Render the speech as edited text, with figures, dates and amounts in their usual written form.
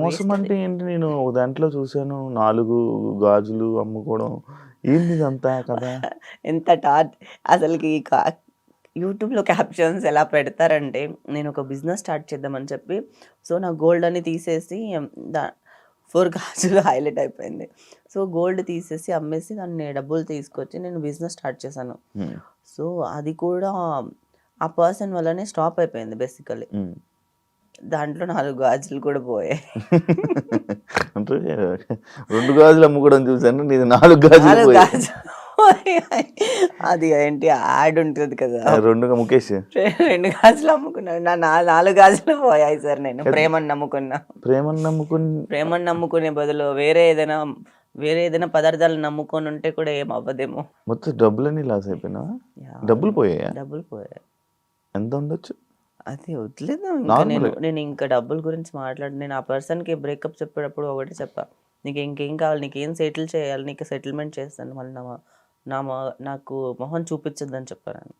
మోసం వేస్ట్ అది. అంటే ఏంటి? నేను ఒక దాంట్లో చూసాను 4 గాజులు అమ్ముకోవడం. ఏంది ఇదంతా కదా? ఎంత అసలకి యూట్యూబ్‌లో క్యాప్షన్స్ ఎలా పెడతారంటే, నేనొక బిజినెస్ స్టార్ట్ చేద్దామని చెప్పి, సో, నా గోల్డ్ అని తీసేసి దా 4 గాజులు హైలైట్ అయిపోయింది. సో, గోల్డ్ తీసేసి అమ్మేసి దాన్ని డబ్బులు తీసుకొచ్చి నేను బిజినెస్ స్టార్ట్ చేశాను. హ్మ్. సో, అది కూడా ఆ పర్సన్ వల్లనే స్టాప్ అయిపోయింది బేసికల్లీ. హ్మ్. దాంట్లో 4 గాజులు కూడా పోయాయి. అంటే 2 గాజులు అమ్ముకోవడం చూసాను. నీది 4 గాజులు 4 పోయాయి. గాజులు పోయాయి. అది ఏంటి యాడ్ ఉంటది కదా! 2గా ముఖేష్. 2 గాజులు అమ్ముకున్నాను. 4 గాజులు పోయాయి సార్ నేను కాదు ప్రేమని నమ్ముకున్నా. ప్రేమను నమ్ముకుని ప్రేమని నమ్ముకునే బదులు వేరే ఏదైనా పదార్థాలను నమ్ముకొనుంటే కూడా ఏం అవ్వదేమో. మొత్తం డబ్బులన్నీ లాస్ అయిపోయినావా? యాహ్! డబ్బులు పోయాయా? డబ్బులు పోయాయి. ఎంత ఉండొచ్చు? అది వదిలేద్దాం ఇంకా. నార్మల్‌గా. నేను ఇంకా డబ్బుల గురించి నేను ఆ పర్సన్‌కి బ్రేకప్ చెప్పేటప్పుడు ఒకటే చెప్పా. "నీకు ఇంకేం కావాలి? నీకేం సెటిల్ చేయాలి? నీకు సెటిల్‌మెంట్ చేస్తాను. మళ్ళీ నా మ నా మొ నాకు మొహం చూపించొద్దని" చెప్పా నేను.